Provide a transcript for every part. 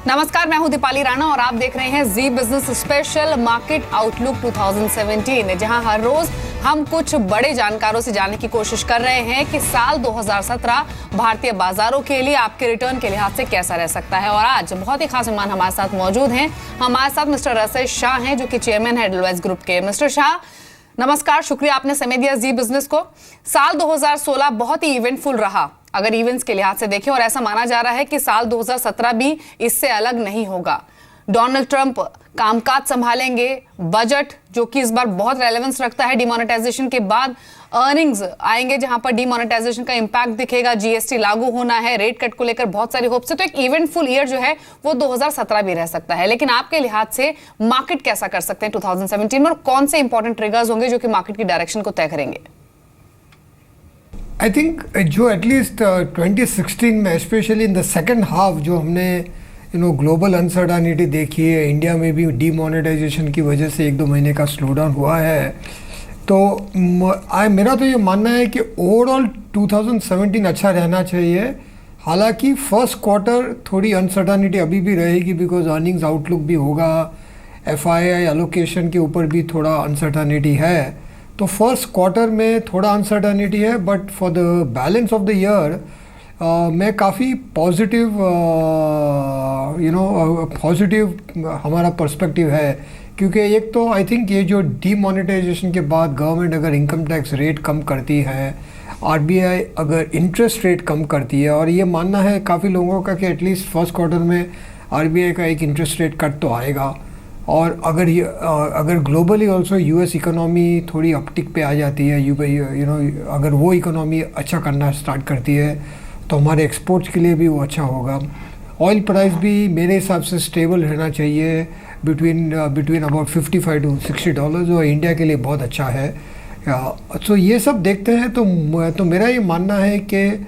नमस्कार, मैं हूं दीपाली राणा और आप देख रहे हैं जी बिजनेस स्पेशल मार्केट आउटलुक 2017, जहां हर रोज हम कुछ बड़े जानकारों से जानने की कोशिश कर रहे हैं कि साल 2017 भारतीय बाजारों के लिए आपके रिटर्न के लिहाज से कैसा रह सकता है। और आज बहुत ही खास मेहमान हमारे साथ मौजूद हैं। हमारे साथ मिस्टर रसेश शाह हैं, जो कि चेयरमैन है एडलवाइस ग्रुप के। मिस्टर शाह, नमस्कार, शुक्रिया आपने समय दिया जी बिजनेस को। साल 2016 बहुत ही इवेंटफुल रहा अगर इवेंट्स के लिहाज से देखें, और ऐसा माना जा रहा है कि साल 2017 भी इससे अलग नहीं होगा। डोनाल्ड ट्रंप कामकाज संभालेंगे, बजट जो कि इस बार बहुत रेलेवेंस रखता है डिमोनेटाइजेशन के बाद, अर्निंग्स आएंगे जहां पर डिमोनेटाइजेशन का इंपैक्ट दिखेगा, जीएसटी लागू होना है, रेट कट को लेकर बहुत सारी होप्स है। तो एक इवेंटफुल ईयर जो है वो 2017 भी रह सकता है। लेकिन आपके लिहाज से मार्केट कैसा कर सकते हैं 2017 में, और कौन से इंपॉर्टेंट ट्रिगर्स होंगे जो कि मार्केट की डायरेक्शन को तय करेंगे? आई थिंक जो एटलीस्ट 2016 में specially in the second half जो हमने ग्लोबल अनसर्टेनिटी देखी है, इंडिया में भी डीमोनेटाइजेशन की वजह से 1-2 महीने का स्लो डाउन हुआ है, तो मेरा तो ये मानना है कि ओवरऑल 2017 अच्छा रहना चाहिए। हालांकि फर्स्ट क्वार्टर थोड़ी अनसर्टेनिटी अभी भी रहेगी, बिकॉज अर्निंग्स आउटलुक भी होगा, एफआईआई एलोकेशन के ऊपर भी थोड़ा अनसर्टेनिटी है। तो फर्स्ट क्वार्टर में थोड़ा अनसर्टेनिटी है, but for the balance of the year मैं काफ़ी पॉजिटिव पॉजिटिव हमारा पर्सपेक्टिव है। क्योंकि एक तो आई थिंक ये जो डीमोनेटाइजेशन के बाद गवर्नमेंट अगर इनकम टैक्स रेट कम करती है, आरबीआई अगर इंटरेस्ट रेट कम करती है, और ये मानना है काफ़ी लोगों का कि एटलीस्ट फर्स्ट क्वार्टर में आरबीआई का एक इंटरेस्ट रेट कट तो आएगा, और अगर ग्लोबली ऑल्सो यूएस इकोनॉमी थोड़ी अपटिक पे आ जाती है, अगर वो इकोनॉमी अच्छा करना स्टार्ट करती है तो हमारे एक्सपोर्ट्स के लिए भी वो अच्छा होगा। ऑयल प्राइस भी मेरे हिसाब से स्टेबल रहना चाहिए बिटवीन अबाउट $55 to $60, जो इंडिया के लिए बहुत अच्छा है। तो ये सब देखते हैं तो मेरा ये मानना है कि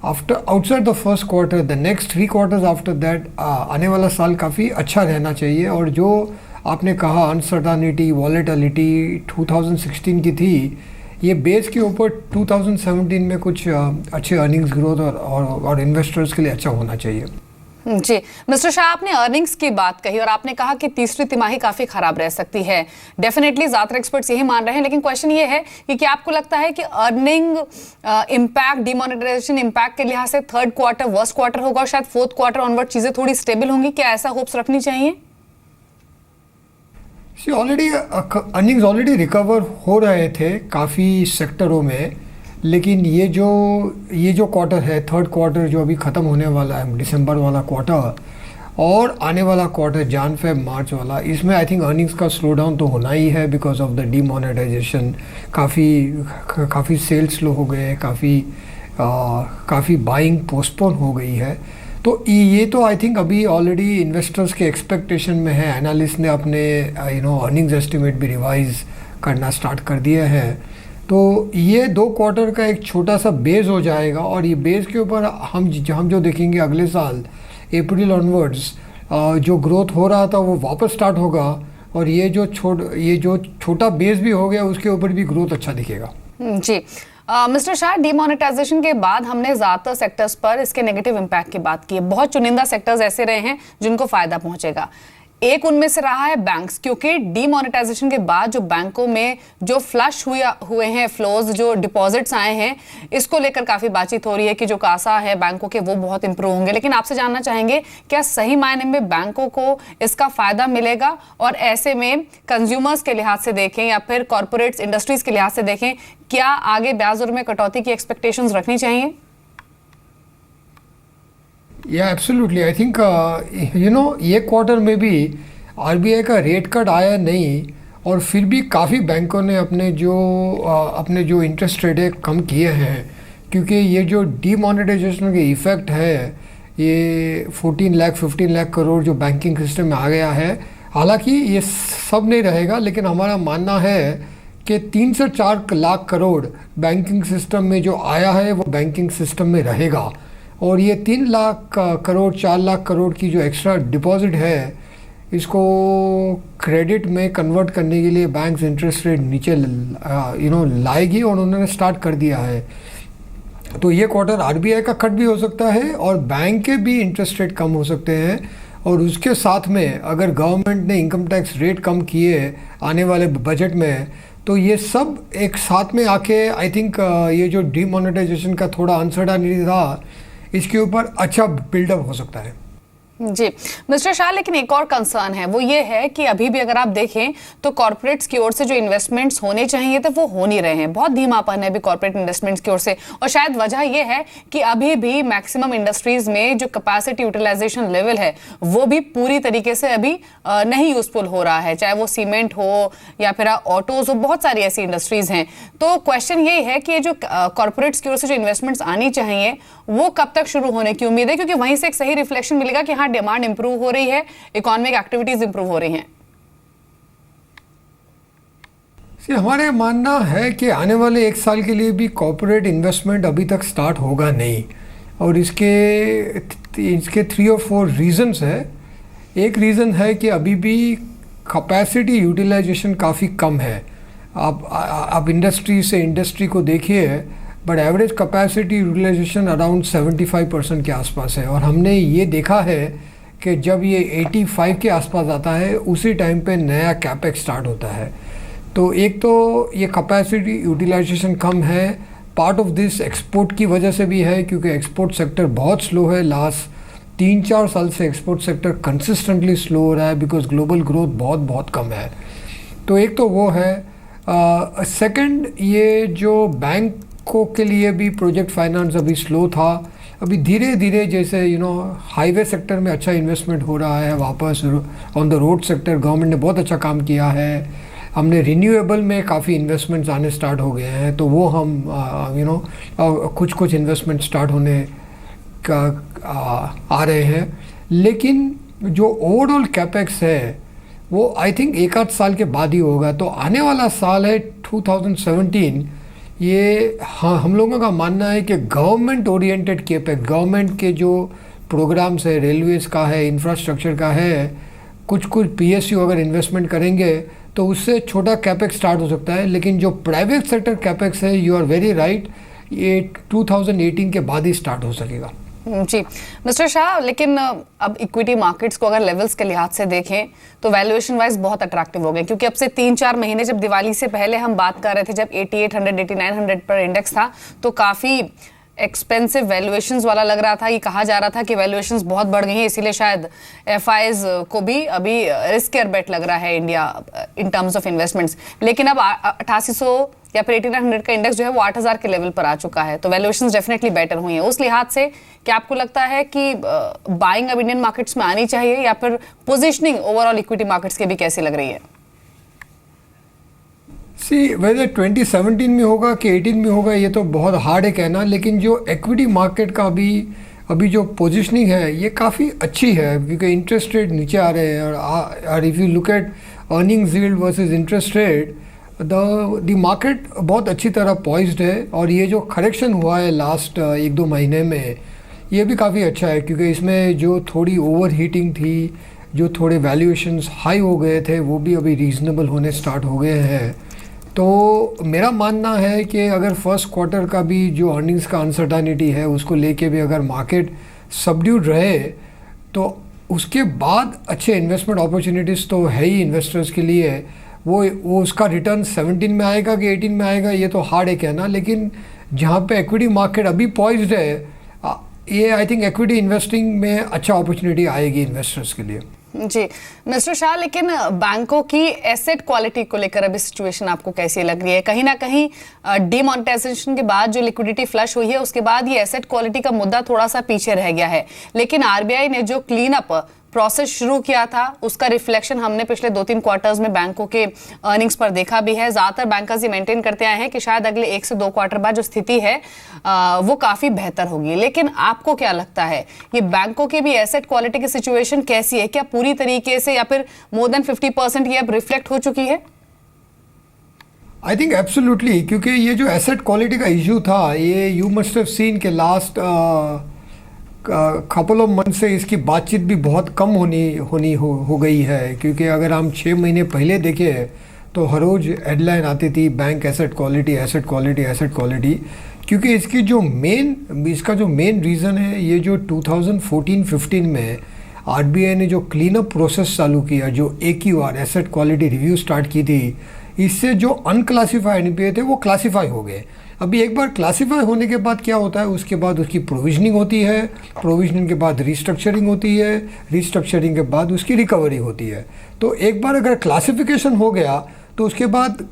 outside the first quarter, the next 3 quarters after that, आने वाला साल काफ़ी अच्छा रहना चाहिए। और जो आपने कहा अनसर्टेनिटी, वॉलेटिलिटी 2016 की थी, ये बेस के ऊपर 2017 में कुछ अच्छे अर्निंग्स ग्रोथ और इन्वेस्टर्स के लिए अच्छा होना चाहिए। जी मिस्टर शाह, आपने अर्निंग्स की बात कही और आपने कहा कि तीसरी तिमाही काफी खराब रह सकती है। डेफिनेटली ज्यादातर एक्सपर्ट्स यही मान रहे हैं, लेकिन क्वेश्चन ये है कि क्या आपको लगता है कि अर्निंग इम्पैक्ट, डिमोनेटाइजेशन इम्पैक्ट के लिहाज से थर्ड क्वार्टर वर्स्ट क्वार्टर होगा और शायद फोर्थ क्वार्टर ऑनवर्ड चीजें थोड़ी स्टेबल होंगी? क्या ऐसा होप्स रखनी चाहिए? ऑलरेडी अर्निंग्स ऑलरेडी रिकवर हो रहे थे काफ़ी सेक्टरों में, लेकिन ये जो क्वार्टर है, थर्ड क्वार्टर जो अभी ख़त्म होने वाला है, दिसंबर वाला क्वार्टर, और आने वाला क्वार्टर जन फेब मार्च वाला, इसमें आई थिंक अर्निंग्स का स्लो डाउन तो होना ही है बिकॉज ऑफ द डीमोनेटाइजेशन। काफ़ी सेल्स स्लो हो गए, काफ़ी बाइंग पोस्टपोन हो गई है। तो ये तो आई थिंक अभी ऑलरेडी इन्वेस्टर्स के एक्सपेक्टेशन में है। एनालिस्ट ने अपने अर्निंग्स एस्टिमेट भी रिवाइज करना स्टार्ट कर दिया है। तो ये 2 क्वार्टर का एक छोटा सा बेस हो जाएगा, और ये बेस के ऊपर हम जो देखेंगे अगले साल अप्रैल ऑनवर्ड्स जो ग्रोथ हो रहा था वो वापस स्टार्ट होगा, और ये जो छोटा बेस भी हो गया उसके ऊपर भी ग्रोथ अच्छा दिखेगा। जी मिस्टर शाह, डिमोनेटाइजेशन के बाद हमने ज्यादातर सेक्टर्स पर इसके नेगेटिव इंपैक्ट की बात की है। बहुत चुनिंदा सेक्टर्स ऐसे रहे हैं जिनको फायदा पहुंचेगा। एक उनमें से रहा है बैंक्स, क्योंकि डीमोनेटाइजेशन के बाद जो बैंकों में जो फ्लश हुए हैं फ्लोज, जो डिपॉजिट्स आए हैं, इसको लेकर काफी बातचीत हो रही है कि जो कासा है बैंकों के वो बहुत इंप्रूव होंगे। लेकिन आपसे जानना चाहेंगे, क्या सही मायने में बैंकों को इसका फायदा मिलेगा? और ऐसे में कंज्यूमर्स के लिहाज से देखें या फिर कॉर्पोरेट्स, इंडस्ट्रीज के लिहाज से देखें, क्या आगे ब्याज दर में कटौती की एक्सपेक्टेशंस रखनी चाहिए? या एब्सोल्युटली, आई थिंक ये क्वार्टर में भी आरबीआई का रेट कट आया नहीं, और फिर भी काफ़ी बैंकों ने अपने जो इंटरेस्ट रेट है कम किए हैं, क्योंकि ये जो डीमोनेटाइजेशन के इफ़ेक्ट है, ये 14 लाख 15 लाख करोड़ जो बैंकिंग सिस्टम में आ गया है। हालांकि ये सब नहीं रहेगा, लेकिन हमारा मानना है कि 3 से 4 लाख करोड़ बैंकिंग सिस्टम में जो आया है वो बैंकिंग सिस्टम में रहेगा, और ये 3 लाख करोड़ 4 लाख करोड़ की जो एक्स्ट्रा डिपॉजिट है, इसको क्रेडिट में कन्वर्ट करने के लिए बैंक्स इंटरेस्ट रेट नीचे लाएगी, और उन्होंने स्टार्ट कर दिया है। तो ये क्वार्टर आरबीआई का कट भी हो सकता है और बैंक के भी इंटरेस्ट रेट कम हो सकते हैं, और उसके साथ में अगर गवर्नमेंट ने इनकम टैक्स रेट कम किए आने वाले बजट में, तो ये सब एक साथ में आके आई थिंक ये जो डीमोनेटाइजेशन का थोड़ा अनसर्टेनिटी था, इसके ऊपर अच्छा बिल्डअप हो सकता है। जी मिस्टर शाह, लेकिन एक और कंसर्न है, वो ये है कि अभी भी अगर आप देखें तो कॉर्पोरेट्स की ओर से जो इन्वेस्टमेंट्स होने चाहिए थे वो हो नहीं रहे हैं। बहुत धीमापन है अभी कॉर्पोरेट इन्वेस्टमेंट्स की ओर से, और शायद वजह ये है कि अभी भी मैक्सिमम इंडस्ट्रीज में जो कैपेसिटी यूटिलाइजेशन लेवल है वो भी पूरी तरीके से अभी नहीं यूजफुल हो रहा है, चाहे वो सीमेंट हो या फिर ऑटोज हो, बहुत सारी ऐसी इंडस्ट्रीज हैं। तो क्वेश्चन यही है कि ये जो कॉर्पोरेट्स की ओर से जो इन्वेस्टमेंट्स आनी चाहिए वो कब तक शुरू होने की उम्मीद है, क्योंकि वहीं से एक सही रिफ्लेक्शन मिलेगा कि हाँ डिमांड इंप्रूव हो रही है, इकोनॉमिक एक्टिविटीज इंप्रूव हो रही हैं। हमारे मानना है कि आने वाले 1 साल के लिए भी कॉर्पोरेट इन्वेस्टमेंट अभी तक स्टार्ट होगा नहीं, और इसके 3 और 4 रीजंस है। एक रीज़न है कि अभी भी कैपेसिटी यूटिलाइजेशन काफ़ी कम है। आप इंडस्ट्री से इंडस्ट्री को देखिए, but average capacity utilisation around 75% के आसपास है, और हमने ये देखा है कि जब ये 85 के आसपास आता है उसी टाइम पे नया कैपेक्स स्टार्ट होता है। तो एक तो ये कैपेसिटी यूटिलाइजेशन कम है, पार्ट ऑफ दिस एक्सपोर्ट की वजह से भी है, क्योंकि एक्सपोर्ट सेक्टर बहुत स्लो है। लास्ट 3-4 साल से एक्सपोर्ट सेक्टर कंसिस्टेंटली स्लो हो रहा है, बिकॉज ग्लोबल ग्रोथ बहुत कम है। तो एक तो वो है। सेकंड, ये जो बैंकों के लिए भी प्रोजेक्ट फाइनेंस अभी स्लो था, अभी धीरे धीरे जैसे हाईवे सेक्टर में अच्छा इन्वेस्टमेंट हो रहा है वापस। On the road sector government ने बहुत अच्छा काम किया है। हमने रिन्यूएबल में काफ़ी इन्वेस्टमेंट्स आने स्टार्ट हो गए हैं, तो वो हम कुछ इन्वेस्टमेंट स्टार्ट होने का आ रहे हैं। लेकिन जो ओवरऑल कैपेक्स है वो आई थिंक 1-8 साल के बाद ही होगा। तो आने वाला साल है 2017, ये हम लोगों का मानना है कि गवर्नमेंट ओरिएंटेड कैपेक्स, गवर्नमेंट के जो प्रोग्राम्स है, रेलवेज़ का है, इंफ्रास्ट्रक्चर का है, कुछ PSU अगर इन्वेस्टमेंट करेंगे तो उससे छोटा कैपेक्स स्टार्ट हो सकता है। लेकिन जो प्राइवेट सेक्टर कैपेक्स है, यू आर वेरी राइट, ये 2018 के बाद ही स्टार्ट हो सकेगा। जी मिस्टर शाह, लेकिन अब इक्विटी मार्केट्स को अगर लेवल्स के लिहाज से देखें तो वैल्यूएशन वाइज बहुत अट्रैक्टिव हो गए, क्योंकि अब से 3-4 महीने जब दिवाली से पहले हम बात कर रहे थे, जब 8800 8900 पर इंडेक्स था, तो काफ़ी एक्सपेंसिव वैल्यूएशंस वाला लग रहा था। ये कहा जा रहा था कि वैल्यूएशंस बहुत बढ़ गई हैं, इसीलिए शायद FIs को भी अभी रिस्कियर बेट लग रहा है India in terms of investments. लेकिन अब 8800 या फिर 8900 का इंडेक्स जो है वो 8000 के लेवल पर आ चुका है, तो वैल्यूएशंस डेफिनेटली बेटर हुई हैं। उस लिहाज से क्या आपको लगता है कि बाइंग अब इंडियन मार्केट्स में आनी चाहिए, या फिर पोजिशनिंग ओवरऑल इक्विटी मार्केट्स की भी कैसी लग रही है? वेदर 2017 में होगा कि 18 में होगा ये तो बहुत हार्ड है कहना, लेकिन जो इक्विटी मार्केट का अभी जो पोजीशनिंग है ये काफ़ी अच्छी है, क्योंकि इंटरेस्ट रेट नीचे आ रहे हैं। और if you look at earnings yield versus interest rate, the market बहुत अच्छी तरह पॉइज्ड है। और ये जो करेक्शन हुआ है लास्ट 1-2 महीने में, ये भी काफ़ी अच्छा है, क्योंकि इसमें जो थोड़ी ओवर हीटिंग थी, जो थोड़े वैल्यूएशंस हाई हो गए थे, वो भी अभी रीज़नेबल होने स्टार्ट हो गए हैं। तो मेरा मानना है कि अगर फर्स्ट क्वार्टर का भी जो अर्निंग्स का अनसर्टेनिटी है उसको लेके भी अगर मार्केट सबड्यूड रहे, तो उसके बाद अच्छे इन्वेस्टमेंट अपॉर्चुनिटीज़ तो है ही इन्वेस्टर्स के लिए। वो उसका रिटर्न 17 में आएगा कि 18 में आएगा ये तो हार्ड है कहना, लेकिन जहाँ पे इक्विटी मार्केट अभी पॉइज्ड है, ये आई थिंक इक्विटी इन्वेस्टिंग में अच्छा अपॉर्चुनिटी आएगी इन्वेस्टर्स के लिए। जी मिस्टर शाह, लेकिन बैंकों की एसेट क्वालिटी को लेकर अभी सिचुएशन आपको कैसी लग रही है? कहीं ना कहीं डीमोनेटाइजेशन के बाद जो लिक्विडिटी फ्लश हुई है, उसके बाद ये एसेट क्वालिटी का मुद्दा थोड़ा सा पीछे रह गया है, लेकिन RBI ने जो क्लीन अप प्रोसेस शुरू किया था उसका रिफ्लेक्शन हमने पिछले 2-3 क्वार्टर्स में बैंकों के अर्निंग्स पर देखा भी है। ज्यादातर बैंकर्स ये मेंटेन करते आए हैं कि शायद अगले 1 से 2 क्वार्टर बाद जो स्थिति है वो काफी बेहतर होगी। लेकिन आपको क्या लगता है, ये बैंकों की भी एसेट क्वालिटी की सिचुएशन कैसी है? क्या पूरी तरीके से या फिर मोर देन 50% ये अब रिफ्लेक्ट हो चुकी है? आई थिंक एब्सोल्युटली, क्योंकि ये जो एसेट क्वालिटी का इशू था, ये यू मस्ट हैव सीन के लास्ट कपल ऑफ मंथ से इसकी बातचीत भी बहुत कम हो गई है। क्योंकि अगर हम 6 महीने पहले देखें तो हर रोज़ हेडलाइन आती थी bank asset quality, asset quality, asset quality. क्योंकि इसका जो मेन रीज़न है, ये जो 2014-15 में आरबीआई ने जो क्लीन अप प्रोसेस चालू किया, जो AQR asset quality review start की थी, इससे जो अनक्लासिफाइड एनपीए थे वो क्लासिफाई हो गए। अभी एक बार क्लासिफाई होने के बाद क्या होता है, उसके बाद उसकी प्रोविजनिंग होती है, प्रोविजनिंग के बाद रिस्ट्रक्चरिंग होती है, रिस्ट्रक्चरिंग के बाद उसकी रिकवरी होती है। तो एक बार अगर क्लासिफिकेशन हो गया तो उसके बाद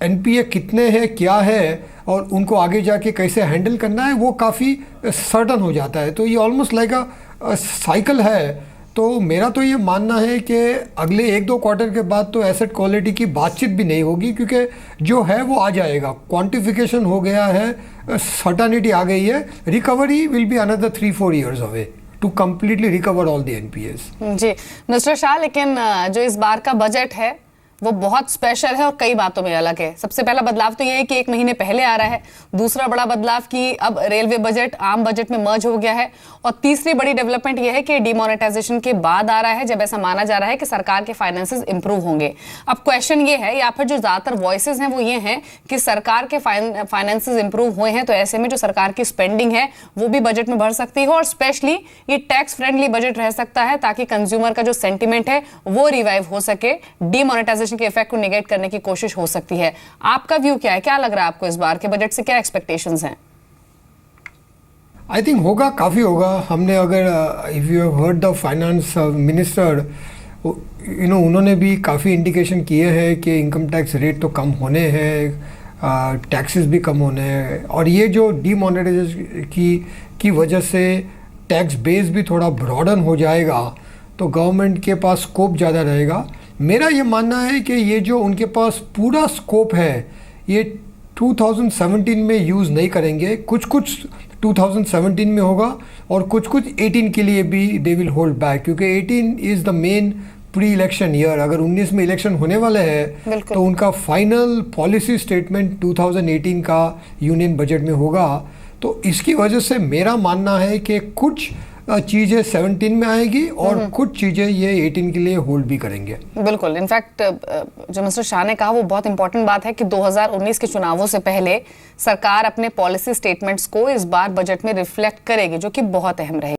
एनपीए कितने हैं, क्या है और उनको आगे जाके कैसे हैंडल करना है वो काफ़ी सर्टन हो जाता है। तो ये ऑलमोस्ट लाइक अ साइकिल है। तो मेरा तो ये मानना है कि अगले 1-2 क्वार्टर के बाद तो एसेट क्वालिटी की बातचीत भी नहीं होगी, क्योंकि जो है वो आ जाएगा, क्वांटिफिकेशन हो गया है, सर्टनिटी आ गई है। Recovery will be another 3-4 years away to completely recover all the NPAs. जी मिस्टर शाह, लेकिन जो इस बार का बजट है वो बहुत स्पेशल है और कई बातों में अलग है। सबसे पहला बदलाव तो ये है कि 1 महीने पहले आ रहा है। दूसरा बड़ा बदलाव कि अब रेलवे बजट आम बजट में मर्ज हो गया है। और तीसरी बड़ी डेवलपमेंट ये है कि डिमोनेटाइजेशन के बाद आ रहा है, जब ऐसा माना जा रहा है कि सरकार के फाइनेंसेस इंप्रूव होंगे। अब क्वेश्चन ये है, या फिर जो ज्यादातर वॉइसेस हैं वो ये हैं कि सरकार के फाइनेंसेस इंप्रूव हुए हैं तो ऐसे में जो सरकार की स्पेंडिंग है वो भी बजट में बढ़ सकती है, और स्पेशली ये टैक्स फ्रेंडली बजट रह सकता है ताकि कंज्यूमर का जो सेंटिमेंट है वो रिवाइव हो सके, डिमोनेटाइजेशन के इफेक्ट को नेगेट करने की कोशिश हो सकती है। आपका व्यू क्या है, क्या लग रहा है आपको इस बार के बजट से, क्या एक्सपेक्टेशंस हैं? आई थिंक होगा, काफ़ी होगा। हमने अगर if you have heard the finance minister, उन्होंने भी काफ़ी इंडिकेशन किए हैं कि इनकम टैक्स रेट तो कम होने हैं, टैक्सेस भी कम होने हैं, और ये जो डीमोनेटाइजेशन की वजह से टैक्स बेस भी थोड़ा ब्रॉडन हो जाएगा तो गवर्नमेंट के पास स्कोप ज़्यादा रहेगा। मेरा ये मानना है कि ये जो उनके पास पूरा स्कोप है ये 2017 में यूज़ नहीं करेंगे। कुछ 2017 में होगा और कुछ 18 के लिए भी दे विल होल्ड बैक, क्योंकि 18 is the main pre election year. अगर 19 में इलेक्शन होने वाले हैं तो उनका फाइनल पॉलिसी स्टेटमेंट 2018 का यूनियन बजट में होगा। तो इसकी वजह से मेरा मानना है कि कुछ चीज़ें 17 में आएगी और कुछ चीज़ें ये 18 के लिए होल्ड भी करेंगे। बिल्कुल, इनफैक्ट जो मिस्टर शाह ने कहा वो बहुत इंपॉर्टेंट बात है कि 2019 के चुनावों से पहले सरकार अपने पॉलिसी स्टेटमेंट्स को इस बार बजट में रिफ्लेक्ट करेगी, जो कि बहुत अहम रहेगी।